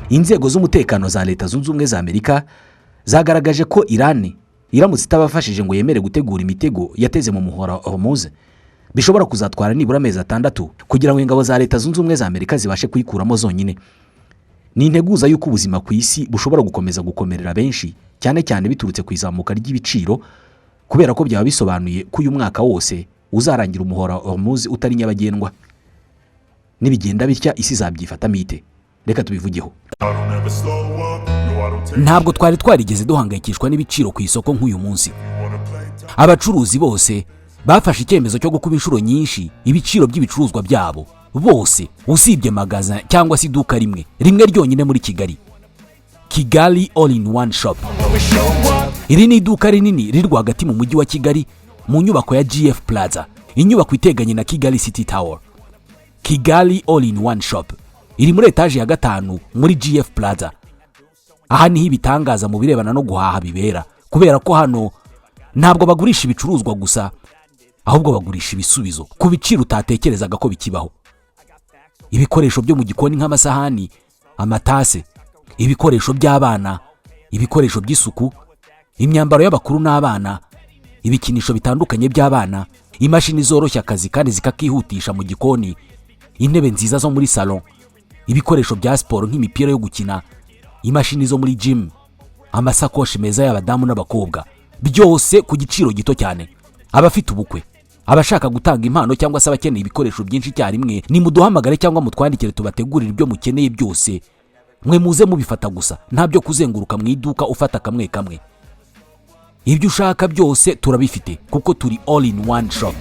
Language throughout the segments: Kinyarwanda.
inzego z'umutekano za Leta Zunze Ubumwe za Amerika zagaragaje ko Iran iramutse itabafashije ngo yemere gutegura imitego yateze mu muhora Hormuz bishobora kuzatwara nibura amezi 6 kugira ngo ingabo za Leta Zunze Ubumwe za Amerika zibashe kuyikuramo zonyine. Ni integuza y'uko ubuzima ku isi bushobora gukomeza gukomerera benshi cyane cyane biturutse ku izamuka ry'ibiciro, kubera ko byaba bisobanuye ko uyu mwaka wose uzarangira umuhora Hormuz utari nyabagendwa. Nibigenda bitya isi zabyifata mite. Reka tubivugeho. Ntabwo twari twarigeze duhangayikishwa n'ibiciro ku isoko nk'uyu munsi. Abacuruzi bose bafashe icyemezo cyo gukuba inshuro nyinshi ibiciro by'ibicuruzwa byabo bose, usibye magaza cyangwa se iduka rimwe ryonyine muri Kigali, Kigali All in One Shop. Iri ni iduka rinini riri rwagati mu mujyi wa Kigali mu nyubako ya GF Plaza, inyubako iteganye na Kigali City Tower. Kigali All in One Shop iri muri etaje ya 5 muri GF Plaza. Aha niho ibitangaza mu birebana no guhaha bibera, kubera ko hano ntabwo bagurisha ibicuruzwa gusa, ahubwo bagurisha ibisubizo ku biciro utatekerezaga ko bikibaho. Ibikoresho byo mu gikoni nk'amasahani, amatase, ibikoresho by'abana, ibikoresho by'isuku, imyambaro y'abakuru n'abana, ibikinisho bitandukanye by'abana, imashini zoroshya akazi kandi zikakihutisha mu gikoni, intebe nziza zo muri salon, ibikoresho bya siporo nk'imipira yo gukina, imashini zo muri gym, amasakoshi meza y'abadamu n'abakobwa, byose ku giciro gito cyane. Abafite ubukwe, abashaka gutanga impano cyangwa se abakeneye ibikoresho byinshi cyarimwe, ni muduhamagare cyangwa mutwandikire tubategurira ibyo mukeneye byose. Mwe muze mubifata gusa, nta byo kuzenguruka mu iduka ufata kamwe kamwe. Ibyo ushaka byose turabifite kuko turi All in One Shop.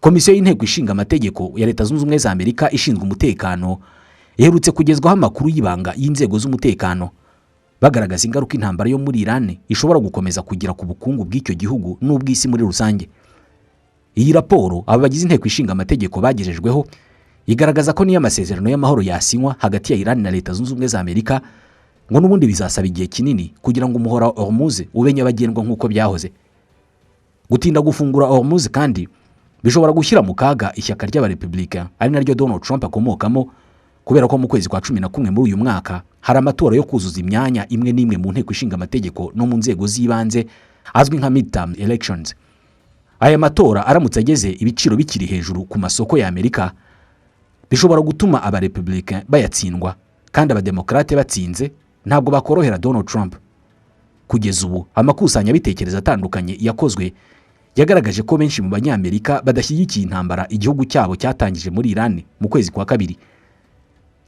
Komisiyo y'Inteko Ishinga Amategeko ya Leta Zunze Ubumwe za Amerika ishinzwe umutekano iherutse kugezwaho amakuru y'ibanga y'inzego z'umutekano bagaragaza ingaruka intambara yo muri Iran ishobora gukomeza kugira ku bukungu bw'icyo gihugu n'ubw'isi muri rusange. Iyi raporo abagize Inteko Ishinga Amategeko bagejejweho igaragaza ko niyo amasezerano y'amahoro yasinywa hagati ya Iran na Leta Zunze Ubumwe za Amerika ngo n'ubundi bizasaba igihe kinini kugira ngo umuhora Hormuz ube nyabagendwa nk'uko byahoze. Gutinda gufungura Hormuz kandi bishobora gushyira mu kaga ishyaka ry'abarepublika ari naryo Donald Trump akomokamo, kubera ko mu kwezi kwa 11 muri uyu mwaka hari amatora yo kuzuza imyanya imwe n'imwe mu Nteko Ishinga Amategeko no mu nzego z'ibanze azwi nka midterm elections. Aya matora aramutse ageze ibiciro bikiri hejuru ku masoko ya Amerika bishobora gutuma abarepublika bayatsindwa, kandi abademokrate batsinze ntabwo bakorohera Donald Trump. Kugeza ubu amakusanya bitekereza atandukanye yakozwe yagaragaje ko benshi mu banyamerika badashyigikiye intambara igihugu cyabo cyatangije muri Iran mu kwezi kwa 2.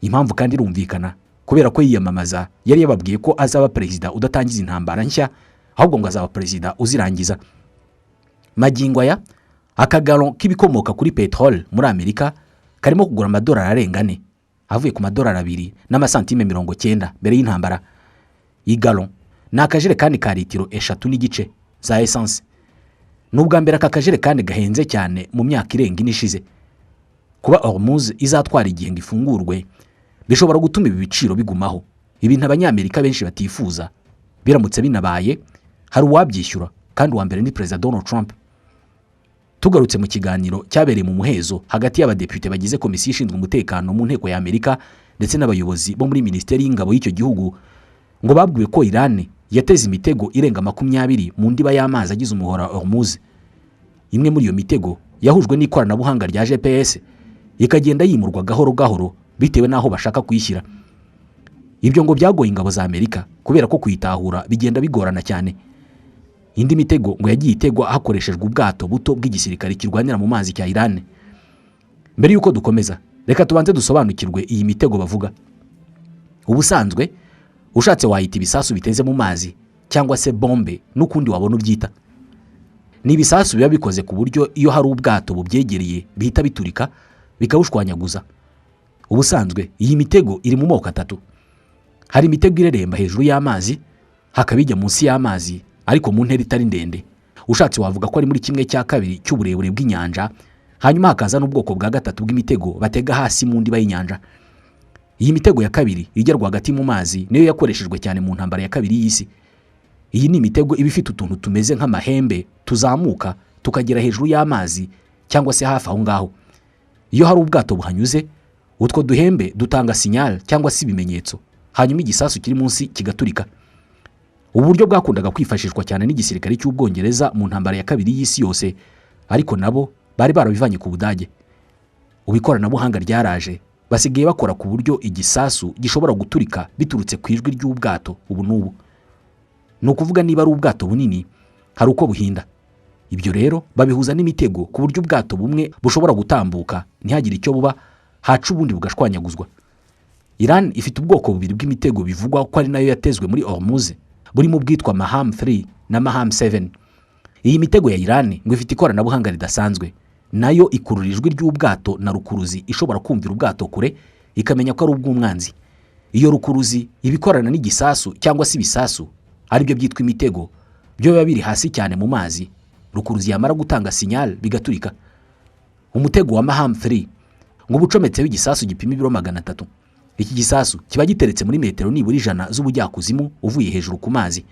Impamvu kandi irumvikana, kubera ko yiyamamaza yari yababwiye ko azaba perezida udatangiza intambara nshya, ahubwo ngo azaba perezida uzirangiza. Magingo aya akagalo k'ibikomoka kuri petrol muri Amerika karimo kugura amadolari arenga 4, avuye ku madolari 2 n'amasantime 90 mbere y'intambara. Igalo ni akajerekani ka litiro 3 n'igice za essence. Nubwa mbere aka kajerekani gahenze cyane mu myaka irenga inishize. Kuba Hormuz izatwara igihe ngo ifungurwe bishobora gutuma ibi biciro bigumaho, ibintu abanyamerika benshi batifuza. Biramutse binabaye hari uwabyishyura, kandi uwa mbere ni Perezida Donald Trump. Tugarutse mu kiganiro cyabereye mu muhezo hagati y'abadepite bagize komisiyo ishinzwe umutekano mu nteko ya Amerika ndetse n'abayobozi bo muri Minisiteri y'Ingabo y'icyo gihugu, ngo babwiwe ko Iran yateze imitego irenga 20 mu ndiba y'amazi agize umuhora Hormuz. Imwe muri iyo mitego yahujwe n'ikoranabuhanga rya GPS ikagenda yimurwa gahoro gahoro bitewe naho bashaka kuyishyira. Ibyo ngo byagoye ingabo za Amerika kubera ko kuyitahura bigenda bigorana cyane. Indi mitego ngo yagiye itegwa hakoreshejwe ubwato buto bw'igisirikare kirwanira mu mazi cya Iran. Mbere yuko dukomeza, reka tubanze dusobanukirwe iyi mitego bavuga. Ubusanzwe ushatse wayita ibisasu biteze mu mazi cyangwa se bombe n'ukundi wabona ubyita. Ni ibisasu biba bikoze ku buryo iyo hari ubwato bubyegereye bihita biturika bikawushwanyaguza. Ubusanzwe iyi mitego iri mu moko 3. Hari imitego ireremba hejuru y'amazi, hakabijya munsi y'amazi ariko mu ntera itari ndende. Ushatse wavuga ko ari muri 1/2 cy'uburebure bw'inyanja. Hanyuma hakaza n'ubwoko bwa 3 bw'imitego batega hasi mu ndiba y'inyanja. Iyi mitego ya 2 igerwa hagati mu mazi niyo yakoreshejwe cyane mu ntambara ya 2 y'isi. Iyi ni imitego iba ifite utuntu tumeze nk'amahembe tuzamuka tukagera hejuru y'amazi cyangwa se hafi aho ngaho. Iyo hari ubwato buhanyuze, utwo duhembe dutanga signal cyangwa se ibimenyetso, hanyuma igisasu kiri munsi kigaturika. Ubu buryo bwakundaga kwifashishwa cyane n'igisirikare cy'Ubwongereza mu ntambara ya kabiri y'isi yose, ariko nabo bari barabivanye ku Budage. Ubikoranabuhanga ryaraje, basigaye bakora ku buryo igisasu gishobora guturika biturutse ku ijwi ry'ubwato. Ubu n'ubu ni ukuvuga niba ari ubwato bunini hari uko buhinda. Ibyo rero babihuza n'imitego ku buryo ubwato bumwe bushobora gutambuka ntihagire icyo buba, haca ubundi bugashwanyaguzwa. Iran ifite ubwoko bubiri bw'imitego bivugwa ko ari nayo yatezwe muri Hormuz, burimo bwitwa Maham 3 na Maham 7. Iyi mitego ya Iran ngo ifite ikoranabuhanga ridasanzwe, nayo ikurura ijwi ry'ubwato na rukuruzi ishobora kumvira ubwato kure ikamenya ko ari ubw'umwanzi. Iyo rukuruzi ibikorana n'igisasu cyangwa se ibisasu aribyo byitwa imitego, byo biba biri hasi cyane mu mazi. Rukuruzi yamara gutanga signal bigaturika. Umutego wa Maham 3 ngo bucometseho igisasu gipima ibiro 300. Iki gisasu kiba giteretse muri metero nibura 100 z'ubujyakuzimu uvuye hejuru ku mazi.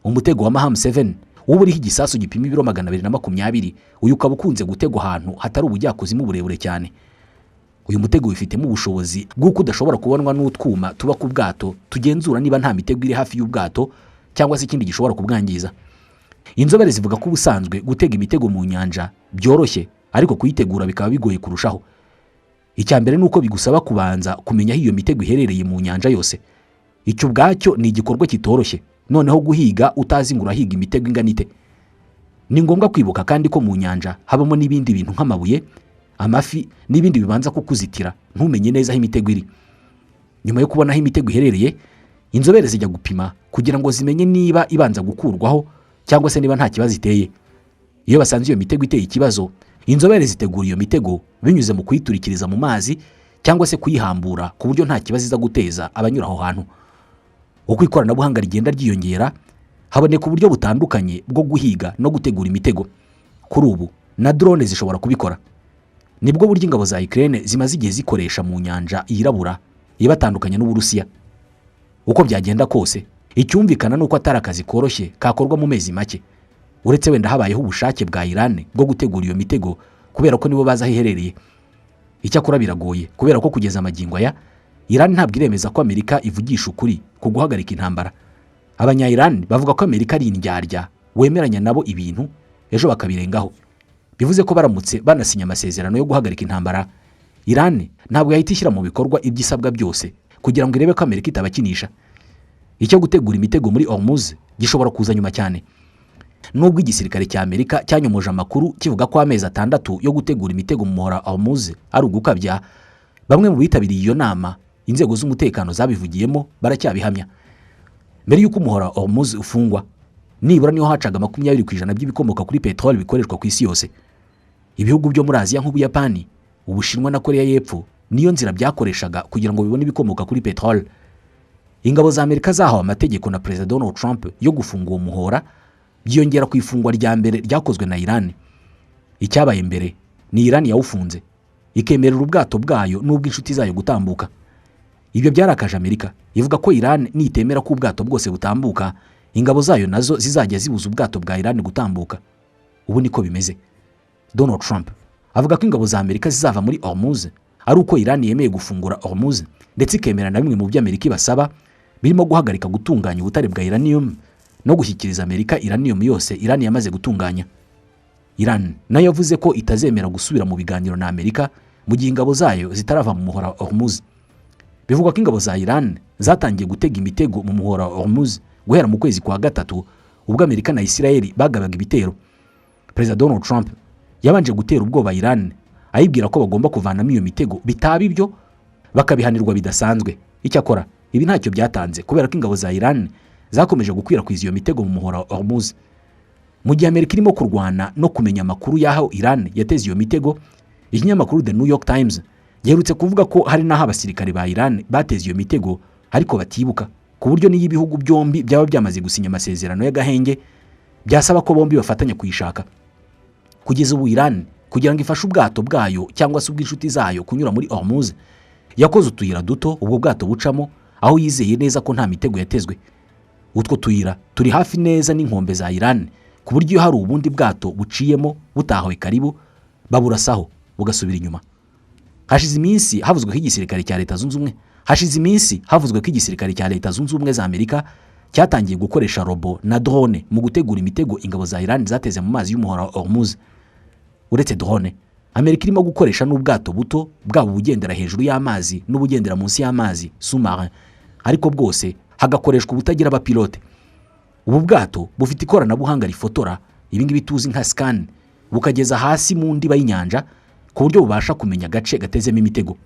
Umutego wa Maham 7 ubu uriho igisasu gipima ibiro 220, uyu ukaba ukunze gutegwa ahantu hatari ubujyakuzimu burebure cyane. Uyu mutego wifitemo ubushobozi bw'uko udashobora kubonwa n'utwuma tuba ku bwato tugenzura niba nta mitego iri hafi y'ubwato cyangwa se ikindi gishobora kubwangiza. Inzobere zivuga ko ubusanzwe gutega imitego mu nyanja byoroshye, ariko kuyitegura bikaba bigoye kurushaho. Icya mbere nuko bigusaba kubanza kumenya aho iyo mitego iherereye mu nyanja yose. Icyo ubwacyo ni igikorwa kitoroshye, noneho guhiga utazi ngo urahiga imitego inganite. Ni ngombwa kwibuka kandi ko mu nyanja habamo n'ibindi bintu nk'amabuye, amafi n'ibindi bibanza kukuzitira ntumenye neza aho imitego iri. Nyuma yo kubona aho imitego iherereye, inzobere zijya gupima kugira ngo zimenye niba ibanza gukurwaho cyangwa se niba nta kibazo iteye. Iyo basanze iyo mitego iteye ikibazo, inzobere zitegura iyo mitego binyuze mu kuyiturikiriza mu mazi cyangwa se kuyihambura ku buryo nta kibazo iza guteza abanyura aho hantu. Uko ikoranabuhanga rigenda ryiyongera, haboneka uburyo butandukanye bwo guhiga no gutegura imitego. Kuri ubu na drone zishobora kubikora. Nibwo buryo ingabo za Ukraine zimaze igihe zikoresha mu nyanja yirabura ibatandukanye n'Uburusiya. Uko byagenda kose, icyumvikana nuko atari akazi koroshye kakorwa mu mezi make, uretse wenda habayeho ubushake bwa Iran bwo gutegura iyo mitego kubera ko nibo baza hiherereye. Icyakora biragoye kubera ko kugeza amagingo aya Iran ntabwo iremeza ko Amerika ivugisha ukuri ku guhagarika intambara. Abanya-Iran bavuga ko Amerika ari indyarya wemeranya nabo ibintu ejo bakabirengaho. Bivuze ko baramutse banasinya amasezerano yo guhagarika intambara, Iran ntabwo yahita ishyira mu bikorwa ibyisabwa byose kugira ngo irebe ko Amerika itabakinisha. Icyo gutegura imitego muri Hormuz gishobora kuza nyuma cyane. Nubwo igisirikare cya Amerika cyanyomoje amakuru kivuga ko amezi 6 yo gutegura imitego mu muhora Hormuz ari ugukabya, bamwe mu bitabiriye iyo nama inzego z'umutekano zabivugiyemo baracyabihamya. Mbere y'uko umuhora Hormuz ufungwa, nibura niho hacaga 20% by'ibikomoka kuri petrol bikoreshwa ku isi yose. Ibihugu byo muri Aziya nk'Ubuyapani, Ubushinwa na Korea y'Epfo niyo nzira byakoreshaga kugira ngo bibone ibikomoka kuri petrol. Ingabo za Amerika zahawe amategeko na President Donald Trump yo gufunga uwo muhora, byiyongera ku ifungwa rya mbere ryakozwe na Iran. Icyabaye mbere ni Iran yawufunze ikemerera ubwato bwayo n'ubwo inshuti zayo gutambuka. Ibyo byarakaje Amerika, ivuga ko Iran nitemera ko ubwato bwose butambuka, ingabo zayo nazo zizajya zibuza ubwato bwa Iran gutambuka. Ubu niko bimeze. Donald Trump avuga ko ingabo za Amerika zizava muri Hormuz ari uko Iran yemeye gufungura Hormuz, ndetse ikemera na bimwe mu byo Amerika ibasaba birimo guhagarika gutunganya ubutare bwa uranium no gushyikiriza Amerika uranium yose Iran yamaze gutunganya. Iran nayo yavuze ko itazemera gusubira mu biganiro na Amerika mu gihe ingabo zayo zitarava mu muhora Hormuz. Bivugwa ko ingabo za Iran zatangiye gutega imitego mu muhora Hormuz guhera mu kwezi kwa gatatu ubwo Amerika na Israel bagabaga ibitero. President Donald Trump yabanje gutera ubwoba Iran ayibwira ko bagomba kuvanamo iyo mitego, bitaba ibyo bakabihanirwa bidasanzwe. Icyakora ibi ntacyo byatanze kubera ko ingabo za Iran zakomeje gukwirakwiza iyo mitego mu muhora Hormuz. Mu gihe Amerika irimo kurwana no kumenya amakuru y'aho Iran yateze iyo mitego, ikinyamakuru The New York Times giherutse kuvuga ko hari n'aho abasirikare ba Iran bateze iyo mitego ariko batibuka, ku buryo n'iyo ibihugu byombi byaba byamaze gusinya amasezerano y'agahenge byasaba ko bombi bafatanya kuyishaka. Kugeza ubu Iran kugira ngo ifashe ubwato bwayo cyangwa se ubw'inshuti zayo kunyura muri Hormuz, yakoze utuyira duto ubwo bwato bucamo aho yizeye neza ko nta mitego yatezwe. Utwo tuyira turi hafi neza n'inkombe za Iran ku buryo iyo hari ubundi bwato buciyemo butahawe karibu baburasaho bugasubira inyuma. Hashize iminsi havuzwe ko igisirikare cya Leta Zunze Ubumwe za Amerika cyatangiye gukoresha robo na drone mu gutegura imitego ingabo za Iran zateze mu mazi y'umuhora wa Hormuz. Uretse drone, Amerika irimo gukoresha n'ubwato buto bwabo bugendera hejuru y'amazi n'ubugendera munsi y'amazi sous-marin, ariko bwose hagakoreshwa ubutagira abapilote. Ubu bwato bufite ikoranabuhanga rifotora ibingibi tuzi nka scan, bukageza hasi mu ndiba y'inyanja ku buryo bubasha kumenya agace gatezemo imitego.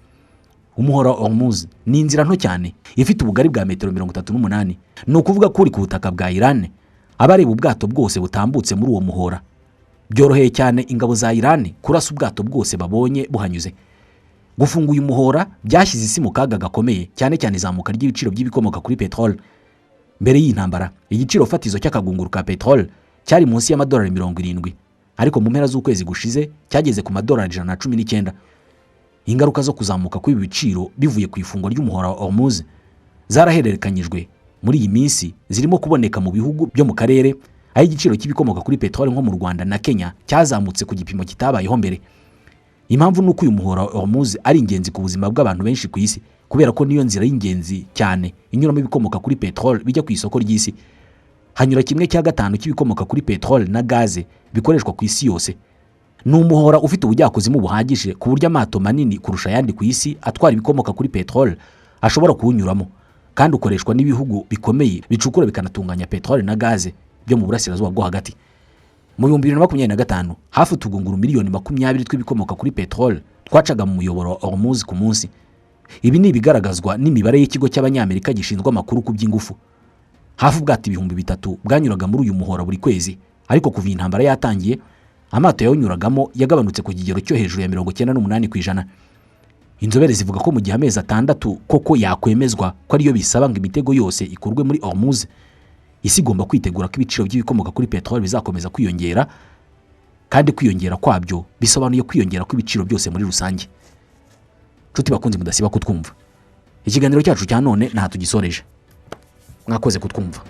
Umuhora wa Hormuz ni inzira nto cyane ifite ubugari bwa metero 38. Ni ukuvuga ko uri ku butaka bwa Iran abareba ubwato bwose butambutse muri uwo muhora. Byoroheye cyane ingabo za Iran kurasa ubwato bwose babonye buhanyuze. Gufunga uyu muhora byashyize isi mu kaga gakomeye, cyane cyane izamuka ry'ibiciro by'ibikomoka kuri petrol. Mbere y'intambara igiciro fatizo cy'akagunguru ka petrol cyari munsi y'amadolari 70, ariko mu mpera z'ukwezi gushize cyageze ku madolari 119. Ingaruka zo kuzamuka kw'ibi biciro bivuye ku ifungwa ry'umuhora wa Hormuz zarahererekanyijwe muri iyi minsi, zirimo kuboneka mu bihugu byo mu karere, aho igiciro cy'ibikomoka kuri petrol nko mu Rwanda na Kenya cyazamutse ku gipimo kitabayeho mbere. Impamvu nuko uyu muhora wa Hormuz ari ingenzi ku buzima bw'abantu benshi ku isi, kubera ko niyo nzira y'ingenzi cyane inyuramo ibikomoka kuri petrol bijya ku isoko ry'isi. Hanyura 1/5 cy'ibikomoka kuri petrol na gaze bikoreshwa ku isi yose. Ni umuhora ufite ubujyakuzimu buhagije ku buryo amato manini kurusha ayandi ku isi atwara ibikomoka kuri petrol ashobora kuwunyuramo, kandi ukoreshwa n'ibihugu bikomeye bicukura bikanatunganya petrol na gaze byo mu burasirazuba bwo hagati. Mu 2025 hafi utugunguru miliyoni 20 tw'ibikomoka kuri petrol twacaga mu muyoboro wa Hormuz ku munsi. Ibi ni ibigaragazwa n'imibare y'ikigo cy'abanyamerika gishinzwe amakuru ku by'ingufu. Hafi ubwato 3,000 bwanyuraga muri uyu muhora buri kwezi, ariko kuva intambara yatangiye amato yawunyuragamo yagabanutse ku kigero cyo hejuru ya 98%. Inzobere zivuga ko mu gihe amezi 6 koko yakwemezwa ko ariyo bisaba ngo imitego yose ikurwe muri Hormuz, isi igomba kwitegura ko ibiciro by'ibikomoka kuri petrol bizakomeza kwiyongera, kandi kwiyongera kwabyo bisobanuye kwiyongera kw'ibiciro byose muri rusange. Nshuti bakunze mudasiba kutwumva. Ikiganiro cyacu cya none nta tugisoreje. Mwakoze kutwumva.